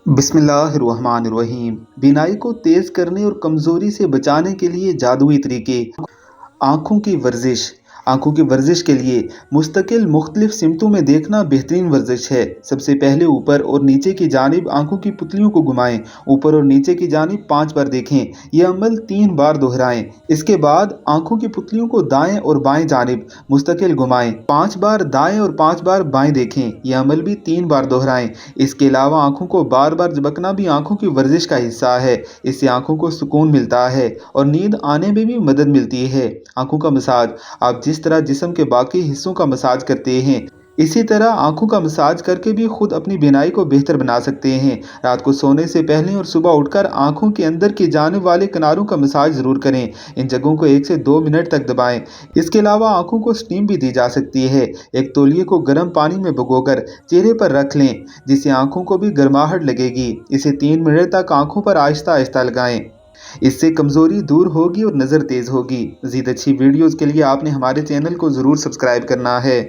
بسم اللہ الرحمن الرحیم۔ بینائی کو تیز کرنے اور کمزوری سے بچانے کے لیے جادوئی طریقے۔ آنکھوں کی ورزش۔ آنکھوں کی ورزش کے لیے مستقل مختلف سمتوں میں دیکھنا بہترین ورزش ہے۔ سب سے پہلے اوپر اور نیچے کی جانب آنکھوں کی پتلیوں کو گھمائیں۔ اوپر اور نیچے کی جانب 5 بار دیکھیں۔ یہ عمل 3 بار دہرائیں۔ اس کے بعد آنکھوں کی پتلیوں کو دائیں اور بائیں جانب مستقل گھمائیں۔ 5 بار دائیں اور 5 بار بائیں دیکھیں۔ یہ عمل بھی 3 بار دہرائیں۔ اس کے علاوہ آنکھوں کو بار بار جھپکنا بھی آنکھوں کی ورزش کا حصہ ہے۔ اس سے آنکھوں کو سکون ملتا ہے اور نیند آنے میں بھی مدد ملتی ہے۔ آنکھوں کا مساج۔ آپ جس طرح جسم کے باقی حصوں کا مساج کرتے ہیں، اسی طرح آنکھوں کا مساج کر کے بھی خود اپنی بینائی کو بہتر بنا سکتے ہیں۔ رات کو سونے سے پہلے اور صبح اٹھ کر آنکھوں کے اندر کی جانب والے کناروں کا مساج ضرور کریں۔ ان جگہوں کو 1 سے 2 منٹ تک دبائیں۔ اس کے علاوہ آنکھوں کو اسٹیم بھی دی جا سکتی ہے۔ ایک تولیے کو گرم پانی میں بھگو کر چہرے پر رکھ لیں، جس سے آنکھوں کو بھی گرماہٹ لگے گی۔ اسے 3 منٹ تک آنکھوں پر آہستہ آہستہ لگائیں۔ اس سے کمزوری دور ہوگی اور نظر تیز ہوگی۔ مزید اچھی ویڈیوز کے لیے آپ نے ہمارے چینل کو ضرور سبسکرائب کرنا ہے۔